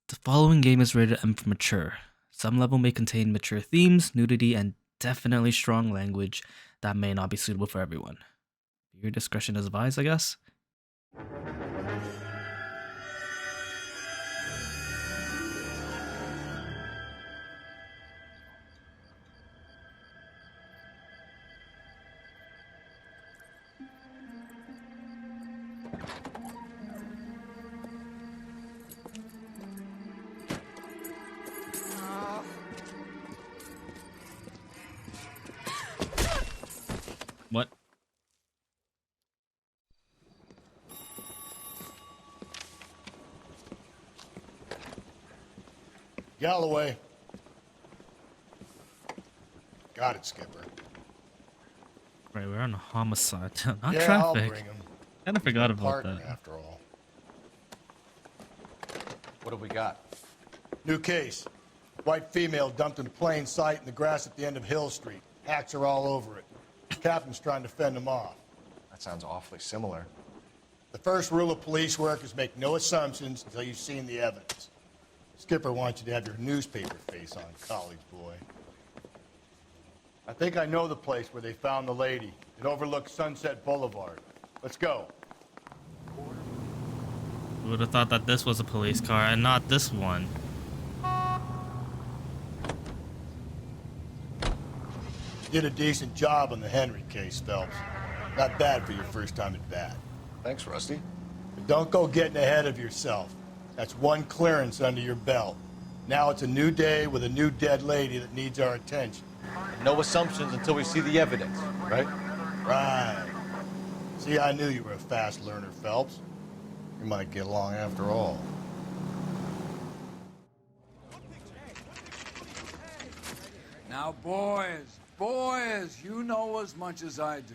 The following game is rated M for mature. Some level may contain mature themes, nudity, and definitely strong language that may not be suitable for everyone. Your discretion is advised, I guess. What? Galloway. Got it, Skipper. Right, we're on a homicide, not yeah, traffic. I'll bring him. Kinda forgot about Partner, that. after all. What have we got? New case. White female dumped in plain sight in the grass at the end of Hill Street. Hacks are all over it. Captain's trying to fend them off. That sounds awfully similar. The first rule of police work is make no assumptions until you've seen the evidence. Skipper wants you to have your newspaper face on, college boy. I think I know the place where they found the lady. It overlooks Sunset Boulevard. Let's go. Who would have thought that this was a police car and not this one? You did a decent job on the Henry case, Phelps. Not bad for your first time at bat. Thanks, Rusty. But don't go getting ahead of yourself. That's one clearance under your belt. Now it's a new day with a new dead lady that needs our attention. No assumptions until we see the evidence, right? Right. See, I knew you were a fast learner, Phelps. We might get along after all. Now, boys, you know as much as I do.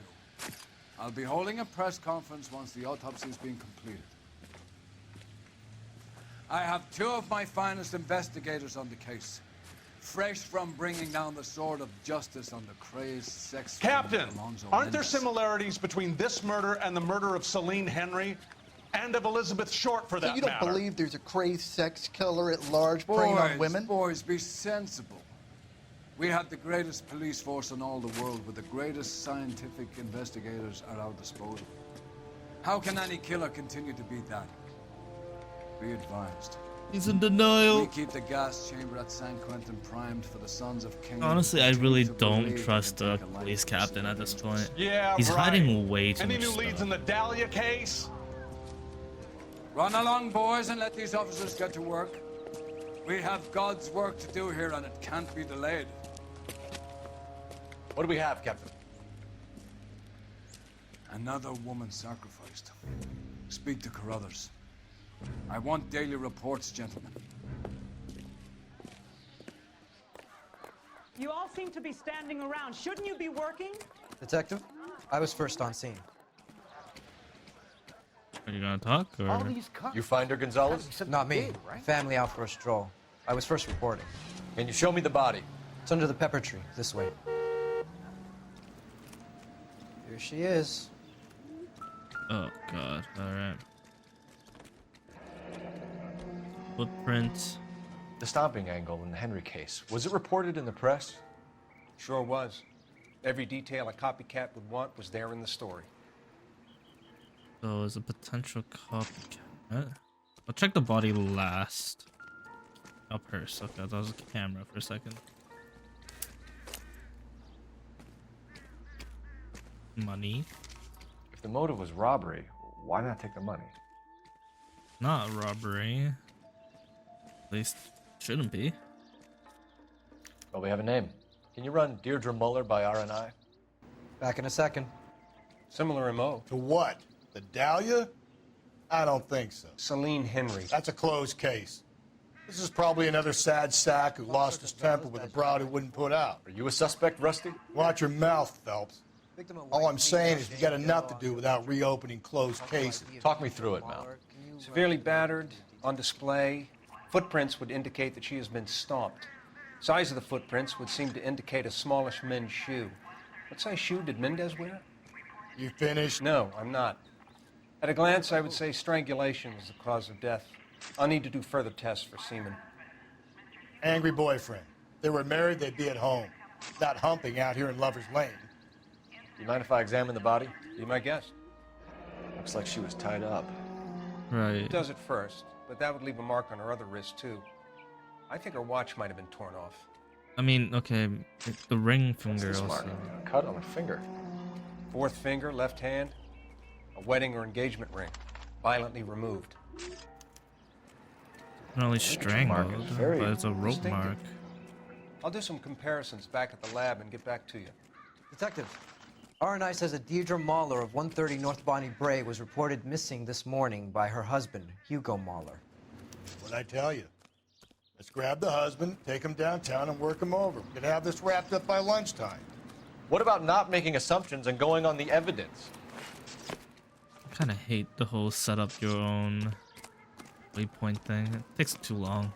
I'll be holding a press conference once the autopsy's been completed. I have two of my finest investigators on the case, fresh from bringing down the sword of justice on the crazed sex... Captain, aren't there Mendes. similarities between this murder and the murder of Celine Henry? And of Elizabeth Short, for that So you don't matter? believe there's a crazed sex killer at large preying on women? Boys, be sensible. We have the greatest police force in all the world with the greatest scientific investigators at our disposal. How can any killer continue to be that? Be advised. He's in denial. We keep the gas chamber at San Quentin primed for the sons of King. Honestly, I really to don't believe trust they the can take a life police from captain at this civilians. point. Yeah, He's right. hiding way too Any much new leads stuff. in the Dahlia case? Run along, boys, and let these officers get to work. We have God's work to do here, and it can't be delayed. What do we have, Captain? Another woman sacrificed. Speak to Carruthers. I want daily reports, gentlemen. You all seem to be standing around. Shouldn't you be working? Detective, I was first on scene. Are you gonna talk or? You find her, Gonzalez? Not me. Family out for a stroll. I was first reporting. Can you show me the body? It's under the pepper tree, this way. Here she is. Oh god! All right. Footprint. The stomping angle in the Henry case. Was it reported in the press? Sure was. Every detail a copycat would want was there in the story. So is a potential copycat. I'll check the body last. Oh, purse. Okay, that was a camera for a second. Money. If the motive was robbery, why not take the money? Not robbery. At least shouldn't be. Well, we have a name. Can you run Deirdre Muller by RNI? Back in a second. Similar MO. To what? The Dahlia? I don't think so. Celine Henry. That's a closed case. This is probably another sad sack who lost his temper with a broad who wouldn't put out. Are you a suspect, Rusty? Watch your mouth, Phelps. All I'm saying is we got enough to do without reopening closed cases. Talk me through it, Mal. Severely battered, on display. Footprints would indicate that she has been stomped. Size of the footprints would seem to indicate a smallish men's shoe. What size shoe did Mendez wear? You finished? No, I'm not. At a glance, I would say strangulation was the cause of death. I'll need to do further tests for semen. Angry boyfriend. If they were married, they'd be at home, not humping out here in Lover's Lane. Do you mind if I examine the body? Be my guest. Looks like she was tied up. Right. It does at first, but that would leave a mark on her other wrist, too. I think her watch might have been torn off. I mean, okay, the ring What's finger this also. mark? A cut on her finger. Fourth finger, left hand, a wedding or engagement ring, violently removed. Not only mark strangled, is very but it's a rope distinctive. mark. I'll do some comparisons back at the lab and get back to you. Detective, R&I says that Deirdre Mahler of 130 North Bonnie Bray was reported missing this morning by her husband, Hugo Mahler. What'd I tell you? Let's grab the husband, take him downtown, and work him over. We could have this wrapped up by lunchtime. What about not making assumptions and going on the evidence? I kind of hate the whole set up your own waypoint thing. It takes too long.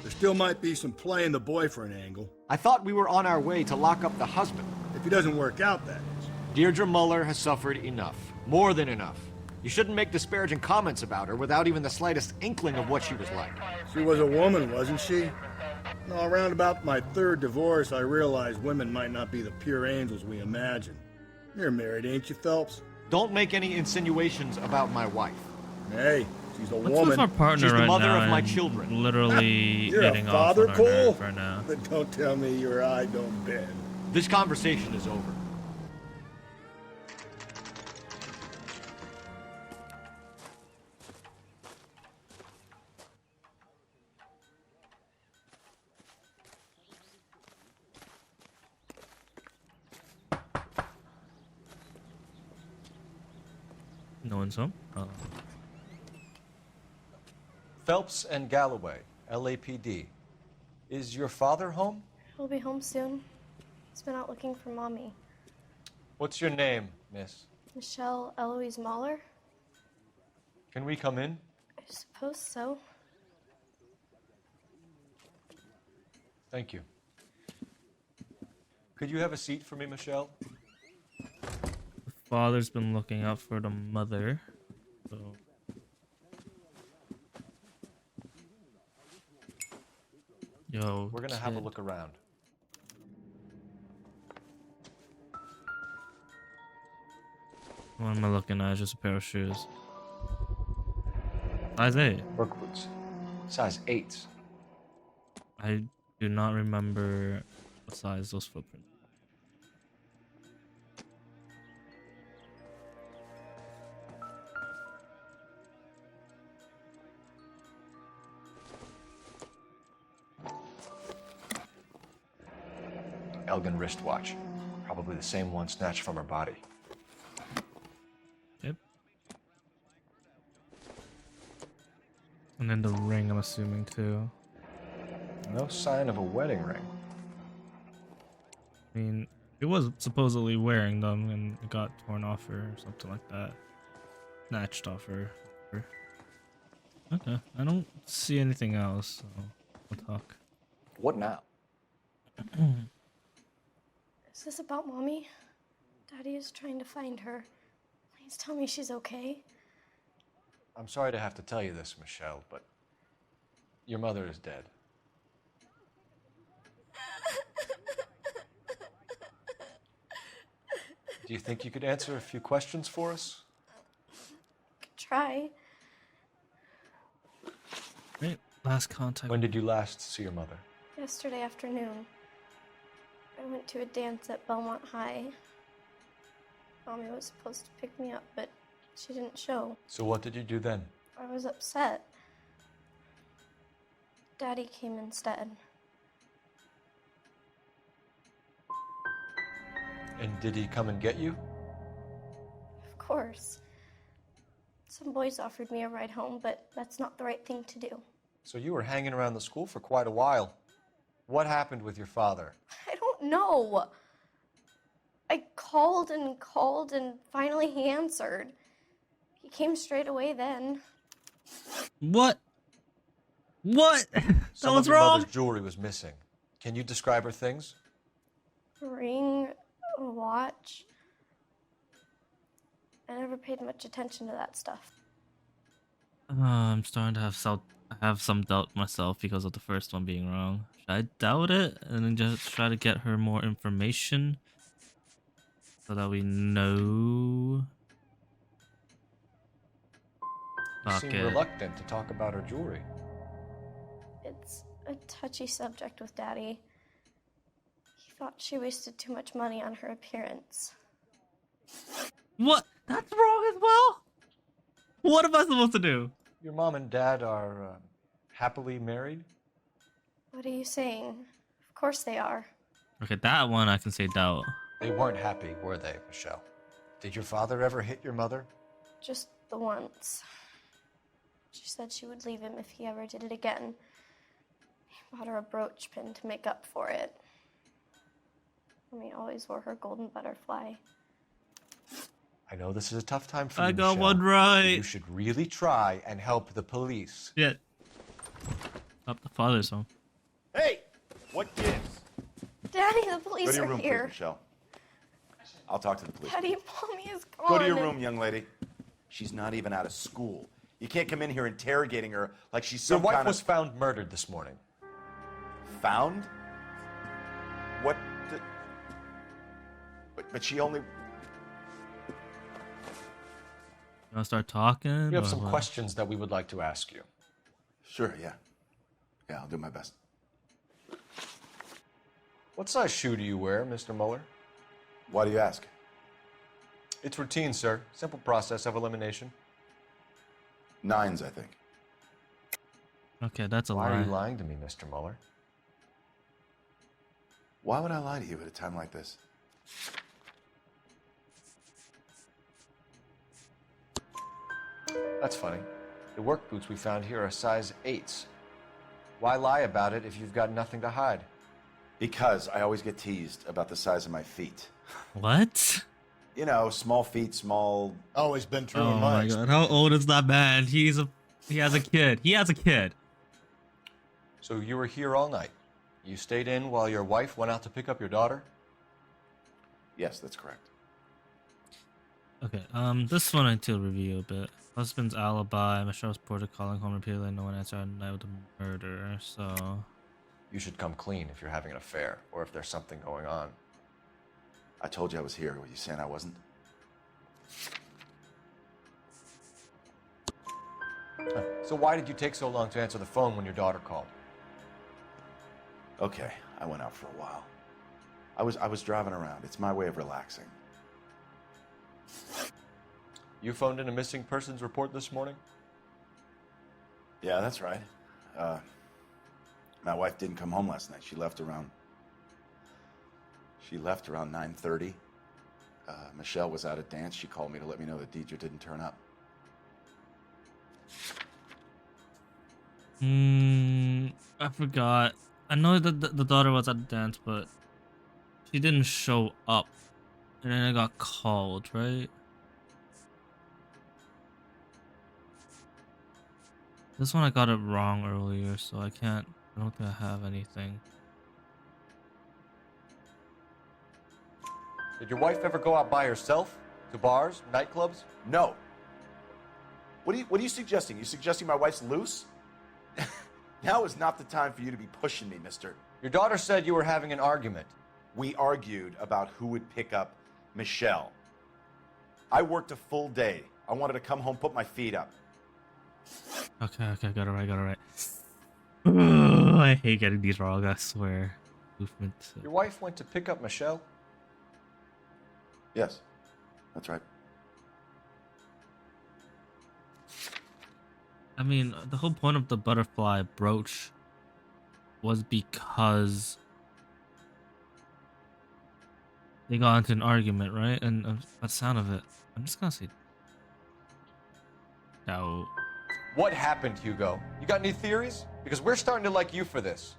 There still might be some play in the boyfriend angle. I thought we were on our way to lock up the husband. If he doesn't work out, that is. Deirdre Muller has suffered enough. More than enough. You shouldn't make disparaging comments about her without even the slightest inkling of what she was like. She was a woman, wasn't she? No, around about my third divorce, I realized women might not be the pure angels we imagine. You're married, ain't you, Phelps? Don't make any insinuations about my wife. Hey, she's a What's woman. with our partner She's the right mother now of my and children. literally You're a getting off father, on our Cole? nerve right now. Then don't tell me your eye don't bend. This conversation is over. No one's home? Oh. Phelps and Galloway, LAPD. Is your father home? He'll be home soon. He's been out looking for Mommy. What's your name, miss? Michelle Eloise Mahler? Can we come in? I suppose so. Thank you. Could you have a seat for me, Michelle? The father's been looking out for the mother. So. Yo, We're gonna have a kid. look around. What am I looking at? Just a pair of shoes. Size 8. Work boots. Size 8s. I do not remember what size those footprints. Elgin wristwatch. Probably the same one snatched from her body. Yep. And then the ring, I'm assuming, too. No sign of a wedding ring. I mean, it was supposedly wearing them and it got torn off her or something like that. Snatched off her. Okay, I don't see anything else, so we'll talk. What now? Is this about Mommy? Daddy is trying to find her. Please tell me she's okay. I'm sorry to have to tell you this, Michelle, but your mother is dead. Do you think you could answer a few questions for us? Could try. Right, last contact. When did you last see your mother? Yesterday afternoon, I went to a dance at Belmont High. Mommy was supposed to pick me up, but she didn't show. So what did you do then? I was upset. Daddy came instead. And did he come and get you? Of course. Some boys offered me a ride home, but that's not the right thing to do. So you were hanging around the school for quite a while. What happened with your father? I don't know. I called and finally he answered. He came straight away then. What? What? Some was of your wrong. mother's jewelry was missing. Can you describe her things? A ring, a watch. I never paid much attention to that stuff. I'm starting to have some doubt myself because of the first one being wrong. Should I doubt it and then just try to get her more information so that we know? You Fuck seem it. reluctant to talk about her jewelry. It's a touchy subject with Daddy. He thought she wasted too much money on her appearance. What? That's wrong as well? What am I supposed to do? Your mom and dad are happily married? What are you saying? Of course they are. Okay, that one I can say doubt. They weren't happy, were they, Michelle? Did your father ever hit your mother? Just the once. She said she would leave him if he ever did it again. He bought her a brooch pin to make up for it. Mommy always wore her golden butterfly. I know this is a tough time for you, I got Michelle, one right. but you should really try and help the police. Yeah. Up the father's home. Hey! What gives? Daddy, the police Go to your are room, here. please, Michelle. I'll talk to the police. Daddy, Mommy is gone. Go to your room, young lady. She's not even out of school. You can't come in here interrogating her like she's some Your wife kind was of... found murdered this morning. Found? What the... But she only... You wanna start talking? We have or some what? questions that we would like to ask you. Sure, yeah. Yeah, I'll do my best. What size shoe do you wear, Mr. Mueller? Why do you ask? It's routine, sir. Simple process of elimination. 9s, I think. Okay, that's a Why lie. are you lying to me, Mr. Mueller? Why would I lie to you at a time like this? That's funny. The work boots we found here are size 8s. Why lie about it if you've got nothing to hide? Because I always get teased about the size of my feet. What? You know, small feet, small... Always been true Oh in my mine. god, how old is that man? He has a kid. He has a kid. So you were here all night. You stayed in while your wife went out to pick up your daughter? Yes, that's correct. Okay, this one I need to review a bit. Husband's alibi. Michelle's reported calling home repeatedly. No one answered at night with a murder. So You should come clean if you're having an affair or if there's something going on. I told you I was here. Were you saying I wasn't? So why did you take so long to answer the phone when your daughter called? Okay, I went out for a while. I was driving around. It's my way of relaxing. You phoned in a missing persons report this morning? Yeah, that's right. My wife didn't come home last night. She left around 9:30. Michelle was out at dance. She called me to let me know that Deidre didn't turn up. I forgot. I know that the daughter was at the dance, but she didn't show up. And then I got called, right? This one I got it wrong earlier, so I don't think I have anything. Did your wife ever go out by herself? To bars, nightclubs? No. What are you suggesting? You suggesting my wife's loose? Now is not the time for you to be pushing me, mister. Your daughter said you were having an argument. We argued about who would pick up Michelle. I worked a full day. I wanted to come home, put my feet up. Okay, got it right. Ugh, I hate getting these wrong, I swear. Movement. Your wife went to pick up Michelle? Yes, that's right. I mean, the whole point of the butterfly brooch was because they got into an argument, right? And by the sound of it, I'm just gonna say no. What happened, Hugo? You got any theories? Because we're starting to like you for this.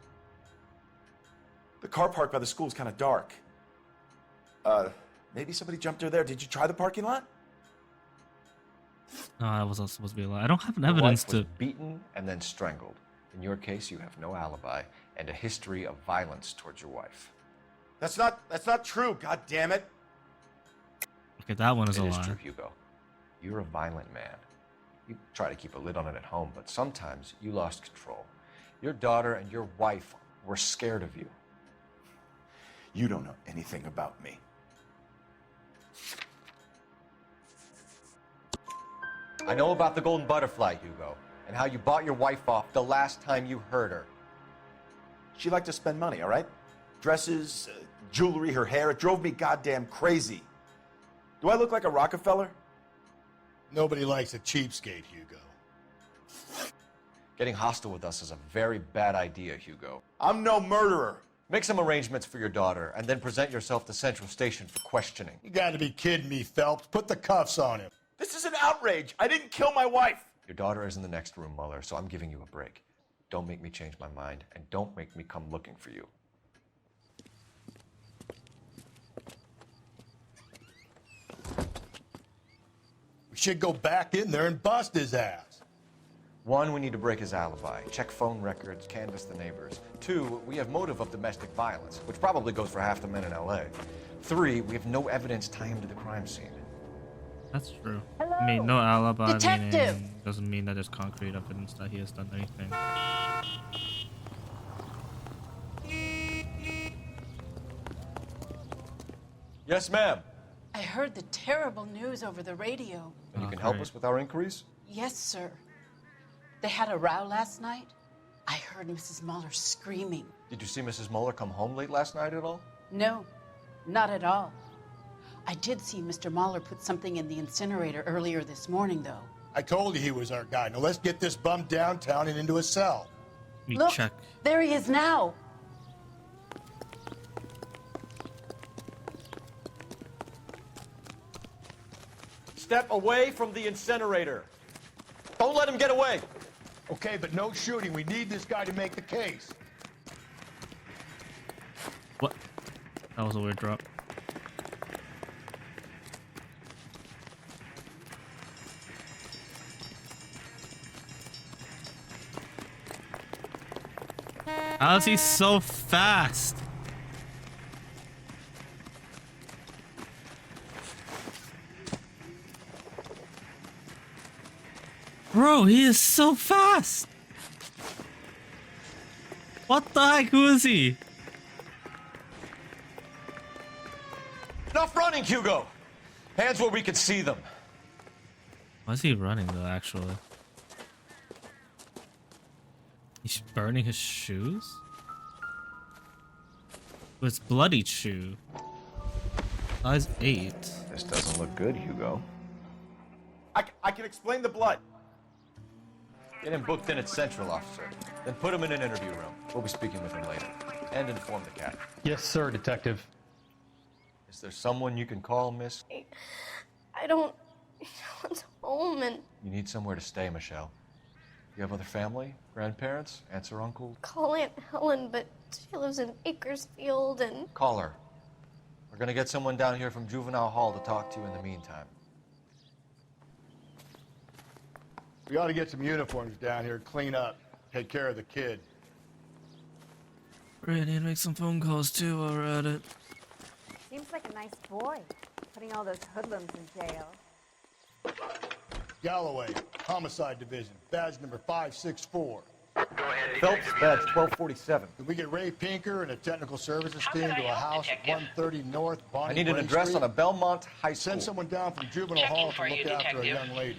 The car park by the school is kind of dark. Maybe somebody jumped her there. Did you try the parking lot? No, that was also supposed to be a lie. I don't have Your evidence wife was to. beaten and then strangled. In your case, you have no alibi and a history of violence towards your wife. That's not true. God damn it! Okay, that one is a It is lie. true, Hugo. You're a violent man. You try to keep a lid on it at home, but sometimes you lost control. Your daughter and your wife were scared of you. You don't know anything about me. I know about the golden butterfly, Hugo, and how you bought your wife off the last time you heard her. She liked to spend money, all right? Dresses, jewelry, her hair. It drove me goddamn crazy. Do I look like a Rockefeller? Nobody likes a cheapskate, Hugo. Getting hostile with us is a very bad idea, Hugo. I'm no murderer. Make some arrangements for your daughter, and then present yourself to Central Station for questioning. You gotta be kidding me, Phelps. Put the cuffs on him. This is an outrage. I didn't kill my wife. Your daughter is in the next room, Mueller, so I'm giving you a break. Don't make me change my mind, and don't make me come looking for you. We should go back in there and bust his ass. 1, we need to break his alibi. Check phone records, canvass the neighbors. 2, we have motive of domestic violence, which probably goes for half the men in LA. 3, we have no evidence tying him to the crime scene. That's true. Hello? I mean, no alibi Detective! meaning doesn't mean that there's concrete evidence that he has done anything. Yes, ma'am. I heard the terrible news over the radio. And you can help us with our inquiries? Yes, sir. They had a row last night. I heard Mrs. Mueller screaming. Did you see Mrs. Mueller come home late last night at all? No, not at all. I did see Mr. Mueller put something in the incinerator earlier this morning, though. I told you he was our guy. Now let's get this bum downtown and into a cell. Look, there he is now. Step away from the incinerator. Don't let him get away. Okay, but no shooting. We need this guy to make the case. What? That was a weird drop. How is he so fast? Bro, he is so fast! What the heck? Who is he? Enough running, Hugo! Hands where we can see them. Why is he running though, actually? He's burning his shoes? With his bloody shoe. Size 8. This doesn't look good, Hugo. I can explain the blood. Get him booked in at Central, officer. Then put him in an interview room. We'll be speaking with him later. And inform the cat. Yes, sir, detective. Is there someone you can call, miss? I don't... No one's home and... You need somewhere to stay, Michelle. You have other family? Grandparents? Aunts or uncles? Call Aunt Helen, but she lives in Bakersfield and... Call her. We're gonna get someone down here from Juvenile Hall to talk to you in the meantime. We ought to get some uniforms down here, clean up, take care of the kid. We need to make some phone calls too while we're at it. Seems like a nice boy, putting all those hoodlums in jail. Galloway, Homicide Division, badge number 564. Phelps, badge 1247. Can we get Ray Pinker and a technical services team to a house at 130 North Bonnie I need an Bray address Street? on a Belmont High School. Send someone down from Juvenile Hall to look after a young lady.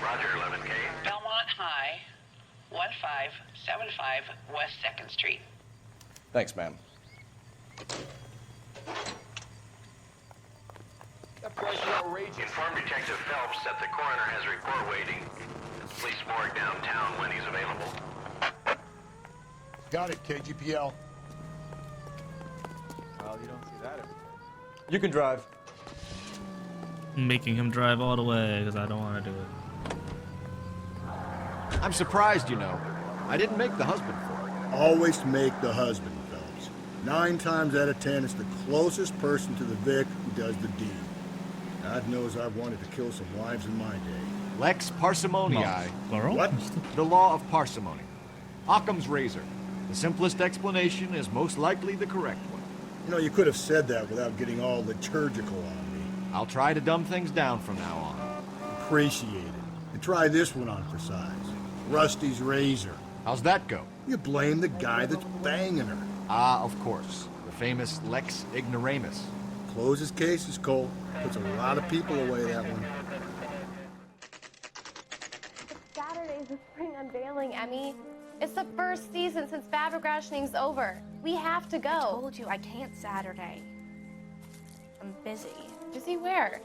Roger, 11K. Belmont High, 1575 West 2nd Street. Thanks, ma'am. That price is outrageous. Inform Detective Phelps that the coroner has a report waiting. Police morgue downtown when he's available. Got it, KGPL. Well, you don't see that every day. You can drive. I'm making him drive all the way because I don't want to do it. I'm surprised, you know. I didn't make the husband for it. Always make the husband, Phelps. 9 times out of 10, it's the closest person to the Vic who does the deed. God knows I've wanted to kill some wives in my day. Lex parsimoniae. Plural? What? The law of parsimony. Occam's razor. The simplest explanation is most likely the correct one. You know, you could have said that without getting all liturgical on me. I'll try to dumb things down from now on. Appreciate it. Try this one on for size. Rusty's razor. How's that go? You blame the guy that's banging her. Ah, of course. The famous Lex Ignoramus. Closes cases, Cole. Puts a lot of people away, that one. Saturday's the spring unveiling, Emmy. It's the first season since fabric rationing's over. We have to go. I told you I can't Saturday. I'm busy. Busy where?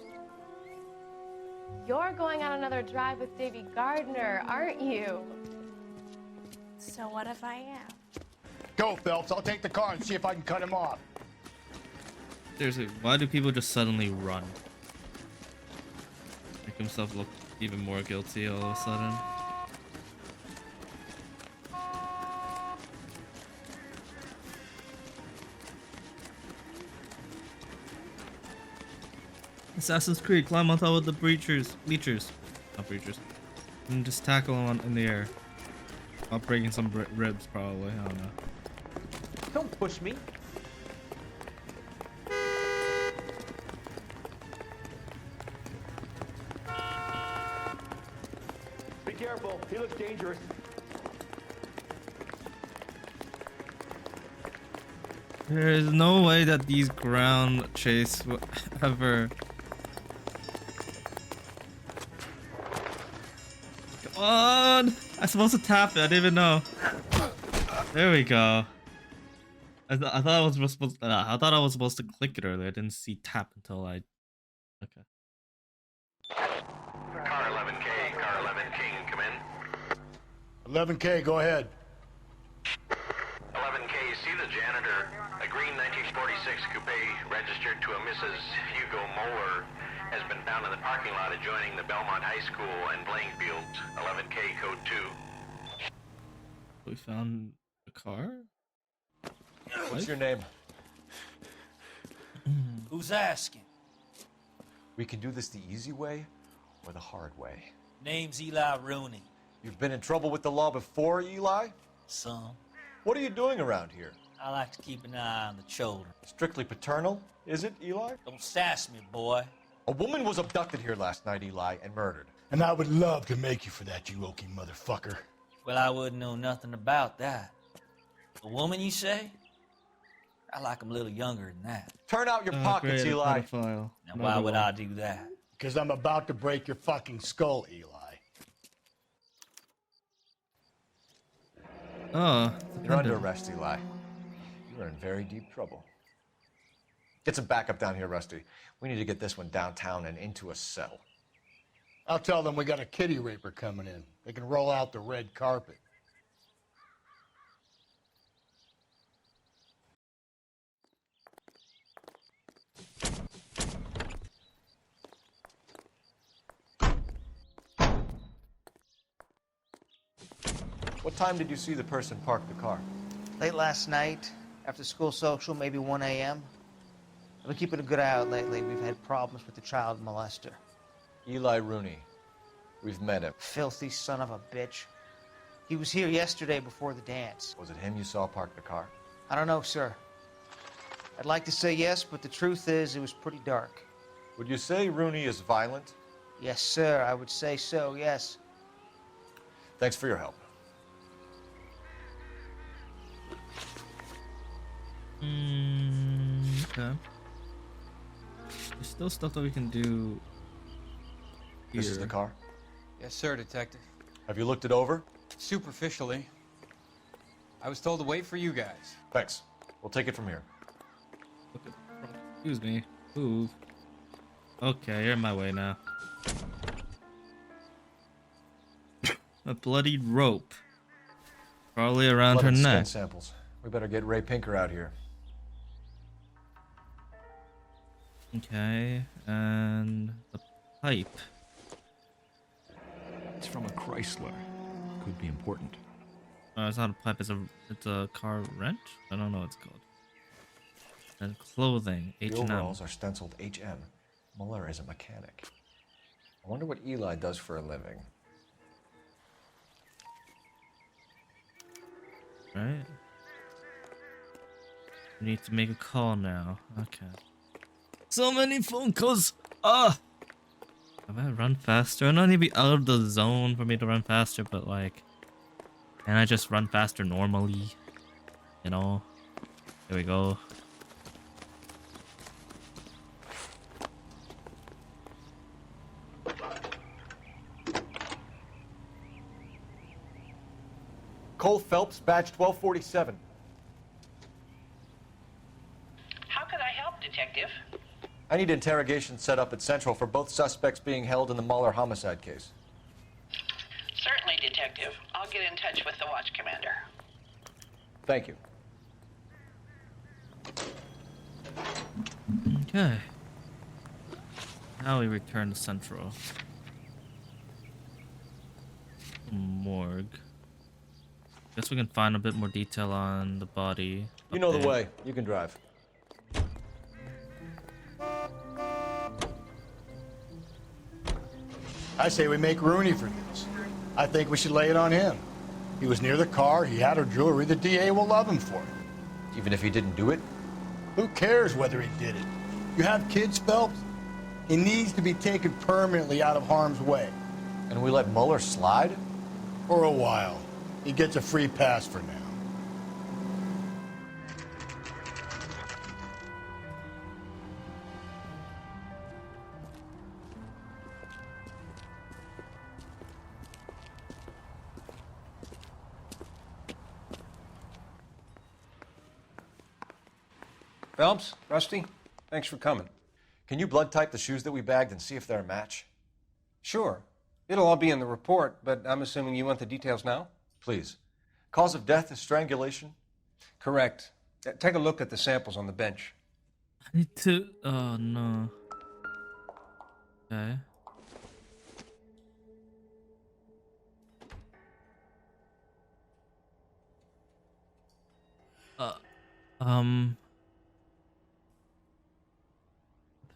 You're going on another drive with Davy Gardner, aren't you? So what if I am? Go, Phelps. I'll take the car and see if I can cut him off. Seriously, why do people just suddenly run? Make himself look even more guilty all of a sudden. Assassin's Creed, climb on top of the bleachers. Not bleachers. And just tackle him in the air. While breaking some ribs, probably. I don't know. Don't push me. Be careful. He looks dangerous. There is no way that these ground chase will ever. Come on! I'm supposed to tap it. I didn't even know. There we go. I thought I was supposed. I thought I was supposed to click it earlier. I didn't see tap until I. Okay. Car 11K, car 11 King, come in. 11K, go ahead. 11K, see the janitor. A green 1946 coupe registered to a Mrs. Hugo Moeller has been found in the parking lot adjoining the Belmont High School and playing fields. 11K, code 2. We found a car? What's your name? Who's asking? We can do this the easy way or the hard way. Name's Eli Rooney. You've been in trouble with the law before, Eli? Some. What are you doing around here? I like to keep an eye on the children. Strictly paternal, is it, Eli? Don't sass me, boy. A woman was abducted here last night, Eli, and murdered. And I would love to make you for that, you oaky motherfucker. Well, I wouldn't know nothing about that. A woman, you say? I like 'em a little younger than that. Turn out your pockets, great, Eli. pedophile. Now, why would I do that? Because I'm about to break your fucking skull, Eli. Oh. You're under arrest, Eli. You're in very deep trouble. Get some backup down here, Rusty. We need to get this one downtown and into a cell. I'll tell them we got a kitty raper coming in. They can roll out the red carpet. What time did you see the person park the car? Late last night, after school social, maybe 1 a.m. I've been keeping a good eye out lately. We've had problems with the child molester. Eli Rooney. We've met him. Filthy son of a bitch. He was here yesterday before the dance. Was it him you saw park the car? I don't know, sir. I'd like to say yes, but the truth is it was pretty dark. Would you say Rooney is violent? Yes, sir. I would say so, yes. Thanks for your help. Okay. There's still stuff that we can do here. This is the car? Yes, sir, Detective. Have you looked it over? Superficially. I was told to wait for you guys. Thanks. We'll take it from here. Excuse me. Move. Okay, you're in my way now. A bloodied rope. Probably around Blood her and skin neck. samples. We better get Ray Pinker out here. Okay, and the pipe. It's from a Chrysler. Could be important. It's not a pipe. It's a car wrench. I don't know what it's called. And clothing. The H&M. overalls are stenciled HM. Muller is a mechanic. I wonder what Eli does for a living. Right. We need to make a call now. Okay. So many phone calls. Ah. Have I run faster? I don't need to be out of the zone for me to run faster, but like, can I just run faster normally? You know? There we go. Cole Phelps, badge 1247. How can I help, Detective? I need interrogation set up at Central for both suspects being held in the Muller homicide case. Certainly, Detective. I'll get in touch with the watch commander. Thank you. Okay. Now we return to Central. Morgue. Guess we can find a bit more detail on the body. You know the way. You can drive. I say we make Rooney for this. I think we should lay it on him. He was near the car, he had her jewelry, the DA will love him for it. Even if he didn't do it? Who cares whether he did it? You have kids, Phelps? He needs to be taken permanently out of harm's way. And we let Muller slide? For a while. He gets a free pass for now. Phelps, Rusty, thanks for coming. Can you blood type the shoes that we bagged and see if they're a match? Sure. It'll all be in the report, but I'm assuming you want the details now? Please. Cause of death is strangulation? Correct. Take a look at the samples on the bench. I need to... Oh, no. Okay.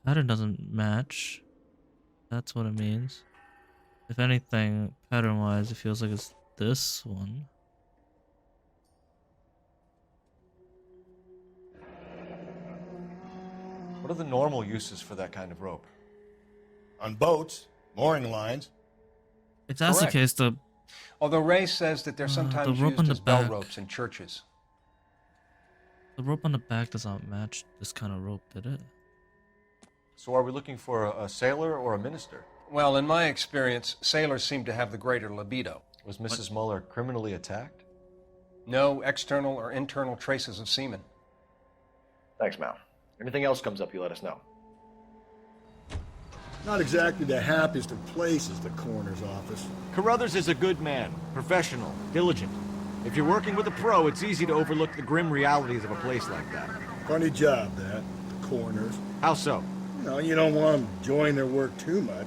Pattern doesn't match. That's what it means. If anything, pattern-wise, it feels like it's this one. What are the normal uses for that kind of rope? On boats, mooring lines. If that's the case, the... Although Ray says that they're sometimes rope on used the as bell back. ropes in churches. The rope on the back does not match this kind of rope, did it? So are we looking for a sailor or a minister? Well, in my experience, sailors seem to have the greater libido. Was Mrs. Muller criminally attacked? No external or internal traces of semen. Thanks, Mal. Anything else comes up, you let us know. Not exactly the happiest of places, the coroner's office. Carruthers is a good man, professional, diligent. If you're working with a pro, it's easy to overlook the grim realities of a place like that. Funny job, that. The coroner's. How so? You don't want them enjoying their work too much.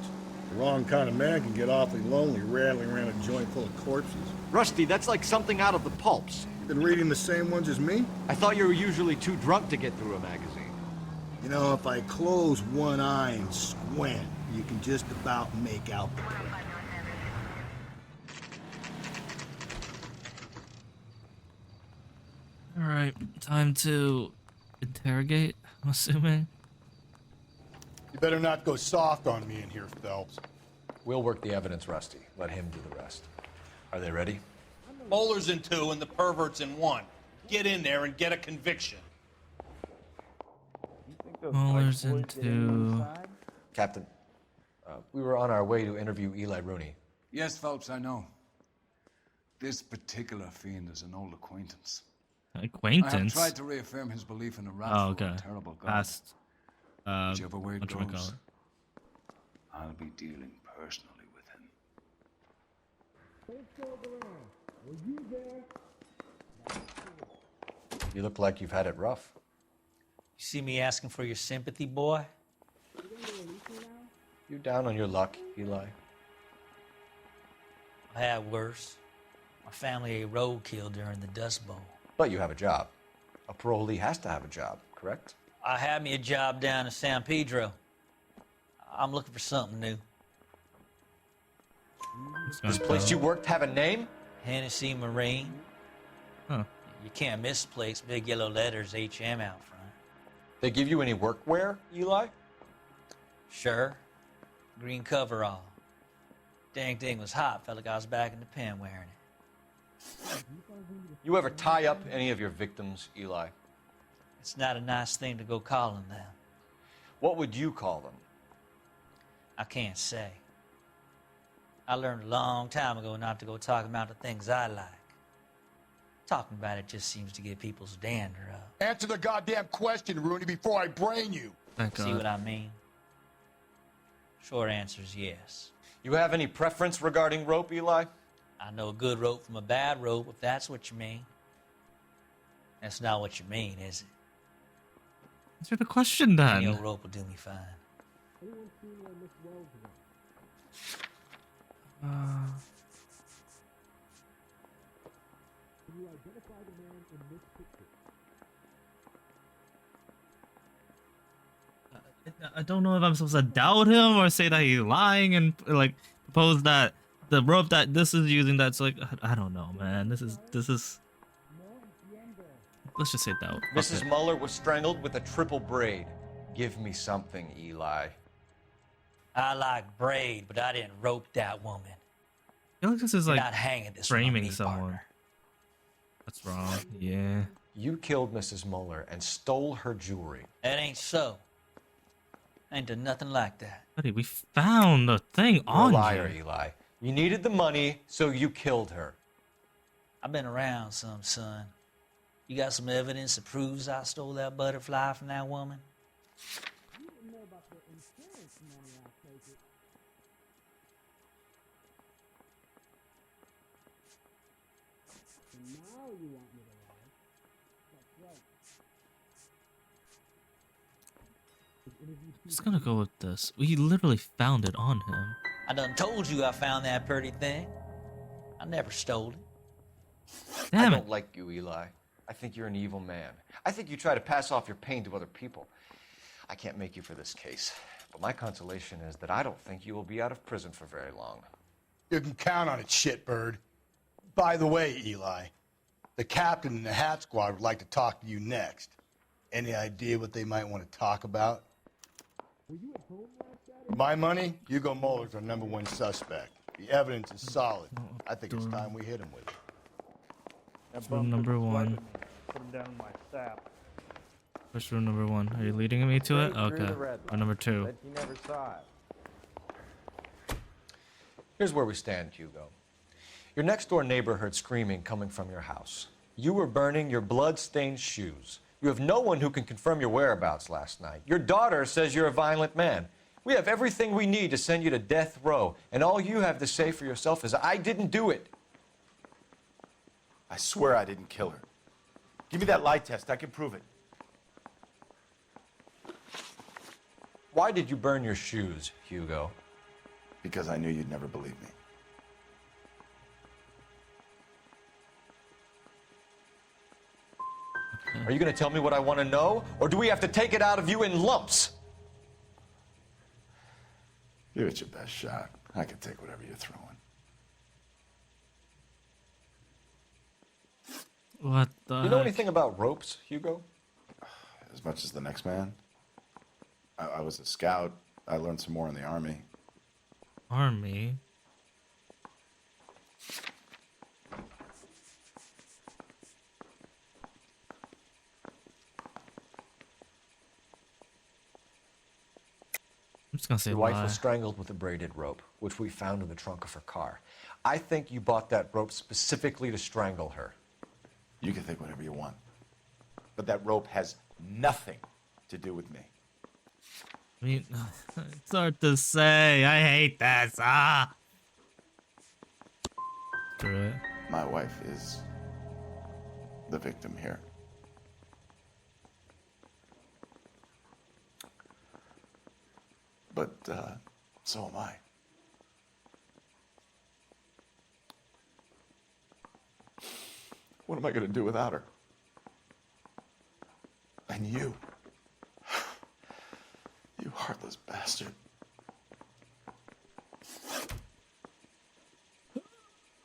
The wrong kind of man can get awfully lonely rattling around a joint full of corpses. Rusty, that's like something out of the pulps. You been reading the same ones as me? I thought you were usually too drunk to get through a magazine. If I close one eye and squint, you can just about make out the point. Alright, time to interrogate, I'm assuming. You better not go soft on me in here, Phelps. We'll work the evidence, Rusty. Let him do the rest. Are they ready? Bowler's in 2 and the pervert's in 1. Get in there and get a conviction. Muller's into... Captain, we were on our way to interview Eli Rooney. Yes, Phelps, I know. This particular fiend is an old acquaintance. Acquaintance? I have tried to reaffirm his belief in a wrathful and terrible God. Past, Whichever way it whatchamacallit. goes, I'll be dealing personally with him. You look like you've had it rough. You see me asking for your sympathy, boy? You down on your luck, Eli? I had worse. My family ate roadkill during the Dust Bowl. But you have a job. A parolee has to have a job, correct? I had me a job down in San Pedro. I'm looking for something new. This place you worked have a name? Hennessy Marine. Huh. You can't miss the place. Big yellow letters, HM out front. They give you any workwear, Eli? Sure. Green coverall. Dang thing was hot. Felt like I was back in the pen wearing it. You ever tie up any of your victims, Eli? It's not a nice thing to go calling them. What would you call them? I can't say. I learned a long time ago not to go talking about the things I like. Talking about it just seems to get people's dander up. Answer the goddamn question, Rooney, before I brain you. Thank God. See what I mean? Short answer is yes. You have any preference regarding rope, Eli? I know a good rope from a bad rope, if that's what you mean. That's not what you mean, is it? Answer the question then. Any old rope will do me fine. I don't know if I'm supposed to doubt him or say that he's lying and like propose that the rope that this is using that's like I don't know, man. This is let's just say doubt. Mrs. Muller was strangled with a triple braid. Give me something, Eli. I like braid, but I didn't rope that woman. I feel like this is You're like not hanging this framing on me, someone. partner. That's wrong. Yeah. You killed Mrs. Muller and stole her jewelry. That ain't so. I ain't done nothing like that. Buddy, we found the thing You're on a liar, you. Eli. You needed the money, so you killed her. I've been around some, son. You got some evidence that proves I stole that butterfly from that woman? Just gonna go with this. We literally found it on him. I done told you I found that pretty thing. I never stole it. Damn I it. don't like you, Eli. I think you're an evil man. I think you try to pass off your pain to other people. I can't make you for this case, but my consolation is that I don't think you will be out of prison for very long. You can count on it, shitbird. By the way, Eli, the captain and the hat squad would like to talk to you next. Any idea what they might want to talk about? My money, Hugo Muller's our #1 suspect. The evidence is solid. I think it's time we hit him with it. Room number 1. Put him down in my sap. What's room number 1? Are you leading me to it? Okay. Room number 2. Bet you never saw it. Here's where we stand, Hugo. Your next-door neighbor heard screaming coming from your house. You were burning your blood-stained shoes. You have no one who can confirm your whereabouts last night. Your daughter says you're a violent man. We have everything we need to send you to death row, and all you have to say for yourself is, I didn't do it. I swear I didn't kill her. Give me that lie test. I can prove it. Why did you burn your shoes, Hugo? Because I knew you'd never believe me. Are you going to tell me what I want to know, or do we have to take it out of you in lumps? Give it your best shot. I can take whatever you're throwing. What the You know heck? anything about ropes, Hugo? As much as the next man. I was a scout. I learned some more in the Army. Army? I'm just gonna say Your wife lie. was strangled with a braided rope, which we found in the trunk of her car. I think you bought that rope specifically to strangle her. You can think whatever you want. But that rope has nothing to do with me. I mean, it's hard to say. I hate this. Screw it. My wife is the victim here. But so am I. What am I going to do without her? And you. You heartless bastard.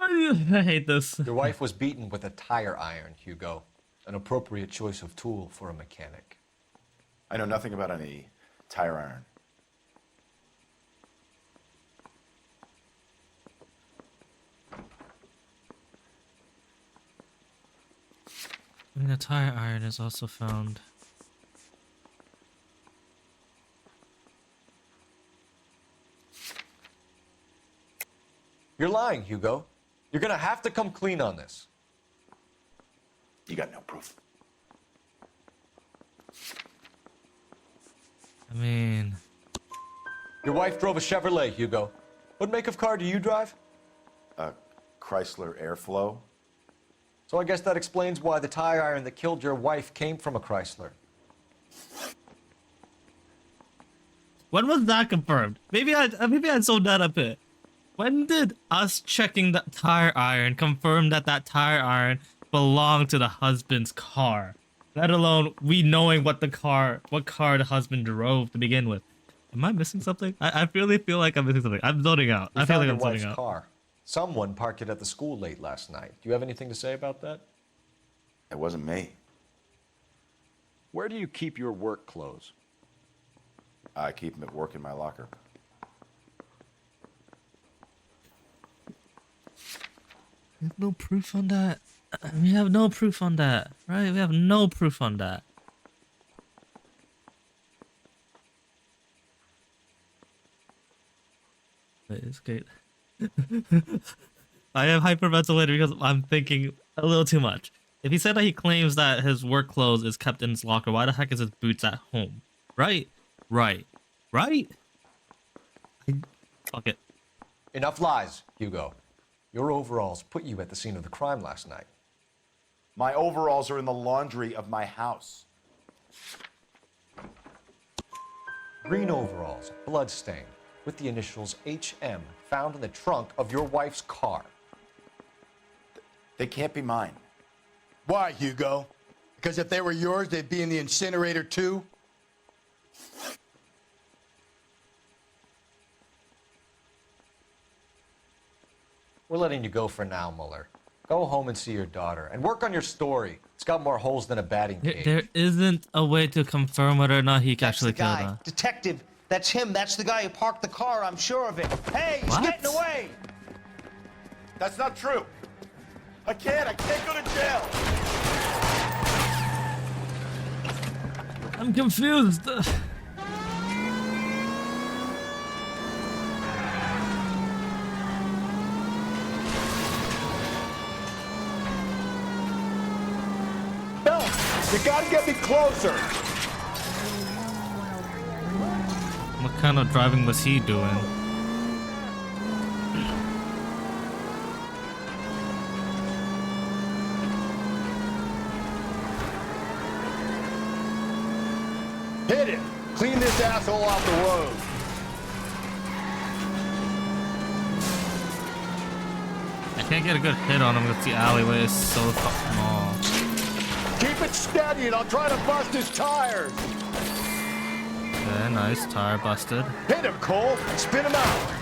I hate this. Your wife was beaten with a tire iron, Hugo. An appropriate choice of tool for a mechanic. I know nothing about any tire iron. I mean, a tire iron is also found. You're lying, Hugo. You're gonna have to come clean on this. You got no proof. I mean... Your wife drove a Chevrolet, Hugo. What make of car do you drive? A Chrysler Airflow. So I guess that explains why the tire iron that killed your wife came from a Chrysler. When was that confirmed? Maybe I sold that up here. When did us checking that tire iron confirm that that tire iron belonged to the husband's car? Let alone we knowing what car the husband drove to begin with. Am I missing something? I really feel like I'm missing something. I'm zoning out. I feel like I'm zoning out. Car. Someone parked it at the school late last night. Do you have anything to say about that? It wasn't me. Where do you keep your work clothes? I keep them at work in my locker. We have no proof on that. We have no proof on that, right? We have no proof on that. Wait, it's great. I am hyperventilating because I'm thinking a little too much. If he said that he claims that his work clothes is kept in his locker, why the heck is his boots at home? Right? Right. Right? Fuck it. Enough lies, Hugo. Your overalls put you at the scene of the crime last night. My overalls are in the laundry of my house. Green overalls, bloodstained, with the initials HM found in the trunk of your wife's car. They can't be mine. Why, Hugo? Because if they were yours, they'd be in the incinerator too? We're letting you go for now, Mueller. Go home and see your daughter, and work on your story. It's got more holes than a batting cage. There isn't a way to confirm whether or not he actually killed her. Detective, that's him. That's the guy who parked the car. I'm sure of it. Hey, he's getting away. That's not true. I can't go to jail. I'm confused. No, you gotta get me closer. What kind of driving was he doing? Hit it! Clean this asshole off the road. I can't get a good hit on him because the alleyway is so small. Keep it steady and I'll try to bust his tires. Okay, nice. Tire busted. Hit him, Cole. Spin him out.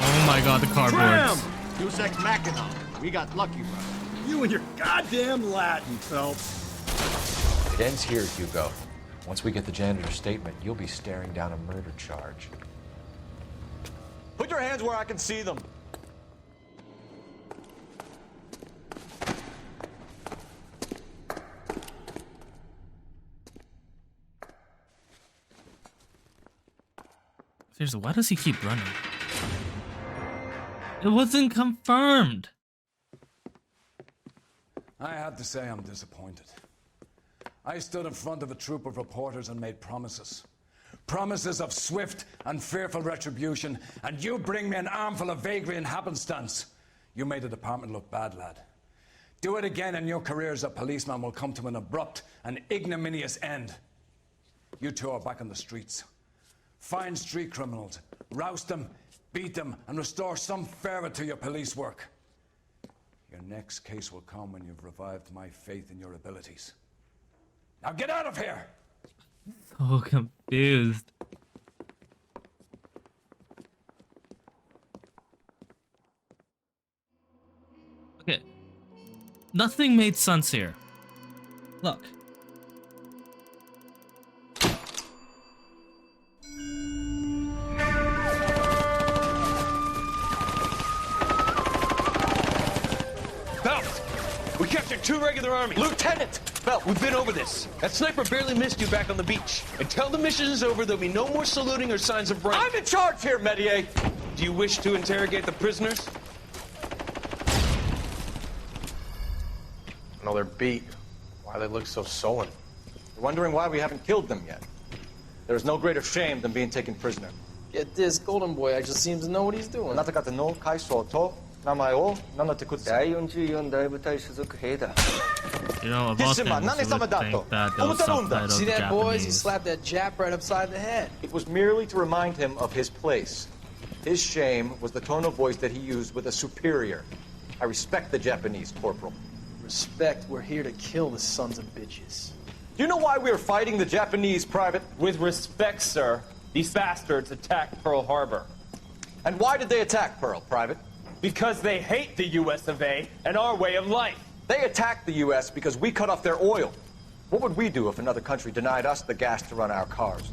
Oh my god, the cardboards. Dusek Mackinac. We got lucky, bro. You and your goddamn Latin, Phelps. It ends here, Hugo. Once we get the janitor's statement, you'll be staring down a murder charge. Put your hands where I can see them. Seriously, why does he keep running? It wasn't confirmed. I have to say I'm disappointed. I stood in front of a troop of reporters and made promises. Promises of swift and fearful retribution, and you bring me an armful of vagary and happenstance. You made the department look bad, lad. Do it again and your career as a policeman will come to an abrupt and ignominious end. You two are back on the streets. Find street criminals, roust them, beat them, and restore some fervor to your police work. Your next case will come when you've revived my faith in your abilities. Now get out of here! So confused. Okay. Nothing made sense here. Look. Phelps, we captured 2 regular army. Lieutenant! Phelps, we've been over this. That sniper barely missed you back on the beach. Until the mission is over, there'll be no more saluting or signs of rank. I'm in charge here, Medier! Do you wish to interrogate the prisoners? No, they're beat. Why they look so sullen? You're wondering why we haven't killed them yet. There's no greater shame than being taken prisoner. Get this, Golden Boy actually seems to know what he's doing. 나타가는 카이소 토 나마요 나나테쿠츠. You know, of all things, you would think that there was subtitles See that, boys? He Japanese. slapped that Jap right upside the head. It was merely to remind him of his place. His shame was the tone of voice that he used with a superior. I respect the Japanese, Corporal. Respect, we're here to kill the sons of bitches. Do you know why we're fighting the Japanese, Private? With respect, sir, these bastards attacked Pearl Harbor. And why did they attack Pearl, Private? Because they hate the US of A and our way of life. They attacked the U.S. because we cut off their oil. What would we do if another country denied us the gas to run our cars?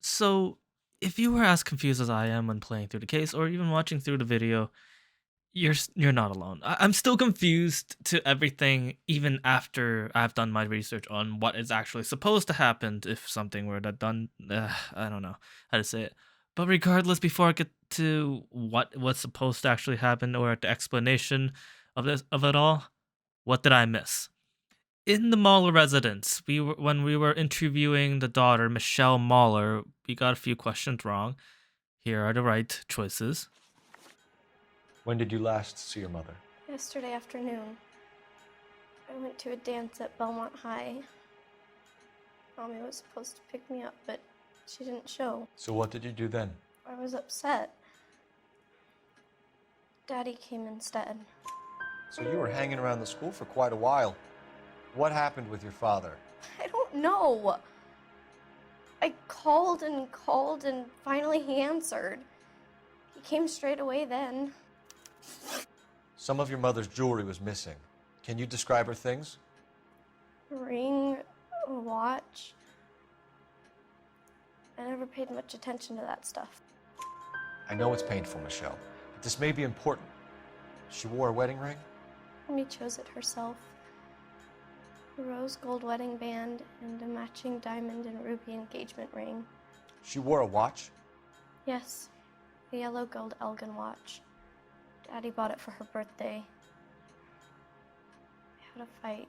So, if you were as confused as I am when playing through the case, or even watching through the video, you're not alone. I'm still confused to everything, even after I've done my research on what is actually supposed to happen if something were to done. I don't know how to say it. But regardless, before I get to what was supposed to actually happen or the explanation of it all, what did I miss? In the Mahler residence, when we were interviewing the daughter, Michelle Mahler, we got a few questions wrong. Here are the right choices. When did you last see your mother? Yesterday afternoon, I went to a dance at Belmont High. Mommy was supposed to pick me up, but she didn't show. So what did you do then? I was upset. Daddy came instead. So you were hanging around the school for quite a while. What happened with your father? I don't know. I called and called, and finally he answered. He came straight away then. Some of your mother's jewelry was missing. Can you describe her things? A ring, a watch. I never paid much attention to that stuff. I know it's painful, Michelle, but this may be important. She wore a wedding ring? Mommy chose it herself. A rose gold wedding band and a matching diamond and ruby engagement ring. She wore a watch? Yes, a yellow gold Elgin watch. Daddy bought it for her birthday. We had a fight.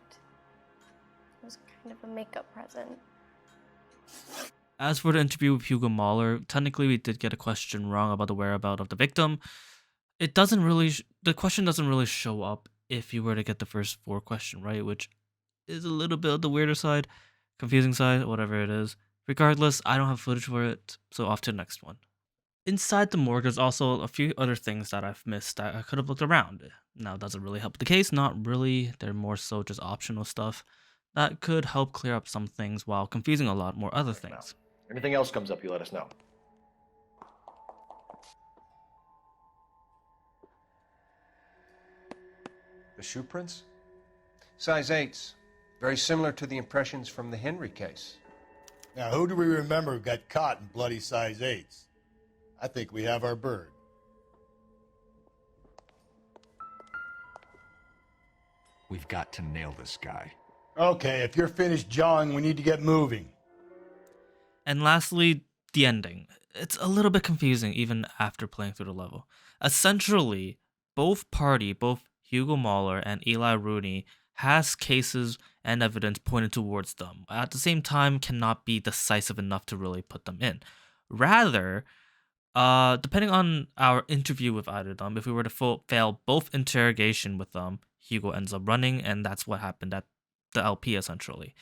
It was kind of a makeup present. As for the interview with Hugo Mahler, technically we did get a question wrong about the whereabouts of the victim. It doesn't really, the question doesn't really show up if you were to get the first 4 question right, which is a little bit of the weirder side, confusing side, whatever it is. Regardless, I don't have footage for it, so off to the next one. Inside the morgue, there's also a few other things that I've missed that I could have looked around. Now, does it really help the case? Not really. They're more so just optional stuff that could help clear up some things while confusing a lot more other things. Anything else comes up, you let us know. The shoe prints? Size 8s. Very similar to the impressions from the Henry case. Now, who do we remember got caught in bloody size 8s? I think we have our bird. We've got to nail this guy. Okay, if you're finished jawing, we need to get moving. And lastly, the ending. It's a little bit confusing even after playing through the level. Essentially, both Hugo Mahler and Eli Rooney, has cases and evidence pointed towards them. At the same time, cannot be decisive enough to really put them in. Rather, depending on our interview with either of them, if we were to fail both interrogation with them, Hugo ends up running, and that's what happened at the LP essentially.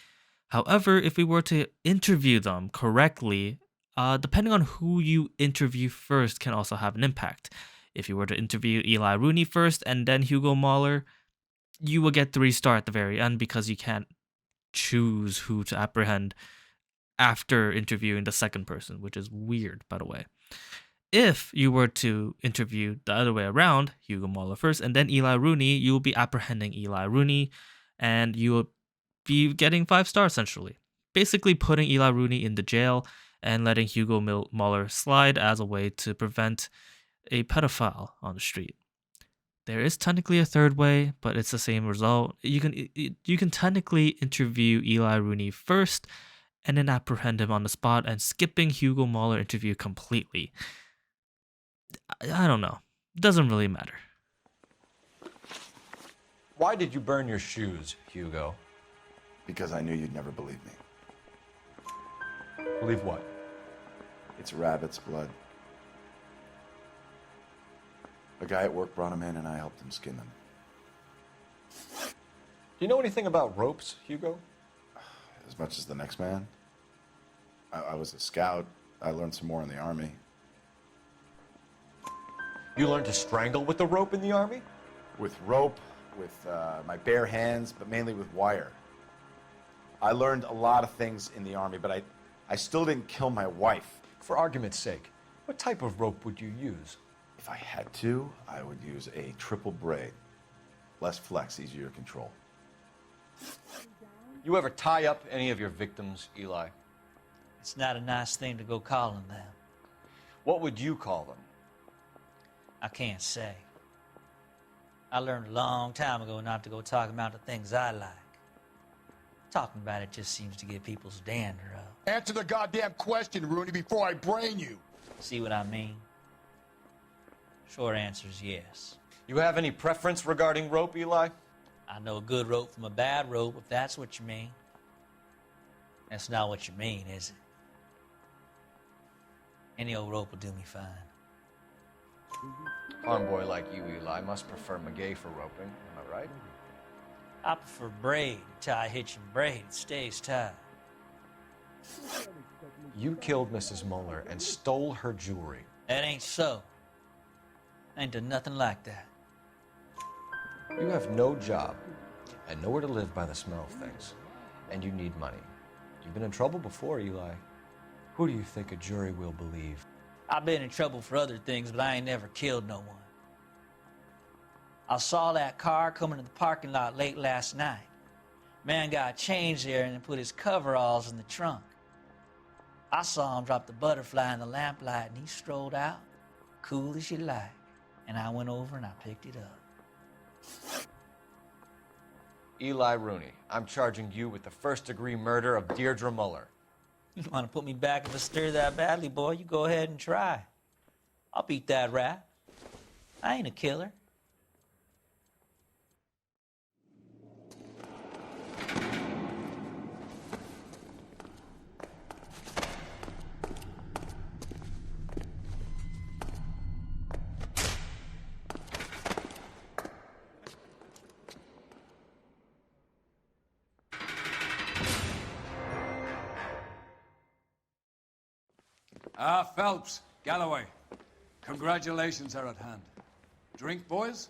However, if we were to interview them correctly, depending on who you interview first can also have an impact. If you were to interview Eli Rooney first and then Hugo Mahler, you will get 3-star at the very end because you can't choose who to apprehend after interviewing the second person, which is weird, by the way. If you were to interview the other way around, Hugo Mueller first, and then Eli Rooney, you will be apprehending Eli Rooney, and you will be getting 5 stars essentially. Basically putting Eli Rooney in the jail and letting Hugo Mueller slide as a way to prevent a pedophile on the street. There is technically a third way, but it's the same result. You can technically interview Eli Rooney first and then apprehend him on the spot, and skipping Hugo Mueller interview completely. I don't know. Doesn't really matter. Why did you burn your shoes, Hugo? Because I knew you'd never believe me. Believe what? It's rabbit's blood. A guy at work brought him in and I helped him skin them. Do you know anything about ropes, Hugo? As much as the next man. I was a scout. I learned some more in the army. You learned to strangle with the rope in the army? With rope, with my bare hands, but mainly with wire. I learned a lot of things in the army, but I still didn't kill my wife. For argument's sake, what type of rope would you use? If I had to, I would use a triple braid. Less flex, easier to control. You ever tie up any of your victims, Eli? It's not a nice thing to go calling them. What would you call them? I can't say. I learned a long time ago not to go talking about the things I like. Talking about it just seems to get people's dander up. Answer the goddamn question, Rooney, before I brain you. See what I mean? Short answer is yes. You have any preference regarding rope, Eli? I know a good rope from a bad rope, if that's what you mean. That's not what you mean, is it? Any old rope will do me fine. Farm boy like you, Eli, must prefer McGay for roping. Am I right? I prefer braid. Tie, hitch, and braid. It stays tied. You killed Mrs. Mueller and stole her jewelry. That ain't so. I ain't done nothing like that. You have no job and nowhere to live by the smell of things. And you need money. You've been in trouble before, Eli. Who do you think a jury will believe? I've been in trouble for other things, but I ain't never killed no one. I saw that car coming to the parking lot late last night. Man got changed there and then put his coveralls in the trunk. I saw him drop the butterfly in the lamplight and he strolled out, cool as you like. And I went over and I picked it up. Eli Rooney, I'm charging you with the first-degree murder of Deirdre Mueller. You want to put me back if I stir that badly, boy? You go ahead and try. I'll beat that rap. I ain't a killer. Phelps, Galloway, congratulations are at hand. Drink, boys?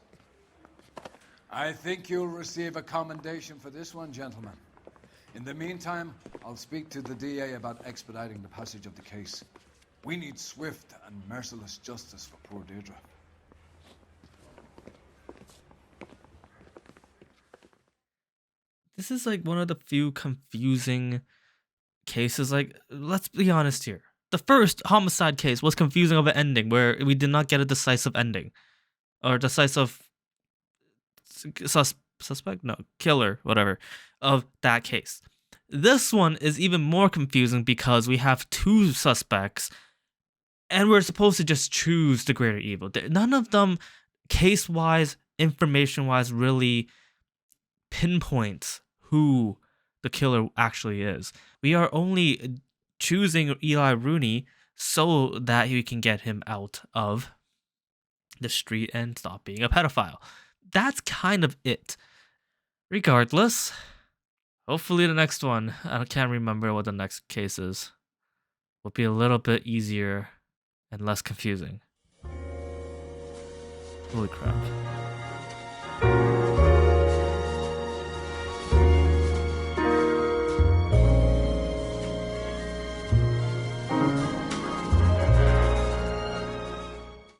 I think you'll receive a commendation for this one, gentlemen. In the meantime, I'll speak to the DA about expediting the passage of the case. We need swift and merciless justice for poor Deirdre. This is like one of the few confusing cases. Like, let's be honest here. The first homicide case was confusing of an ending where we did not get a decisive ending. Or decisive suspect? No, killer, whatever, of that case. This one is even more confusing because we have 2 suspects and we're supposed to just choose the greater evil. None of them, case-wise, information-wise, really pinpoints who the killer actually is. We are only choosing Eli Rooney so that we can get him out of the street and stop being a pedophile. That's kind of it. Regardless, hopefully the next one, I can't remember what the next case is, will be a little bit easier and less confusing. Holy crap.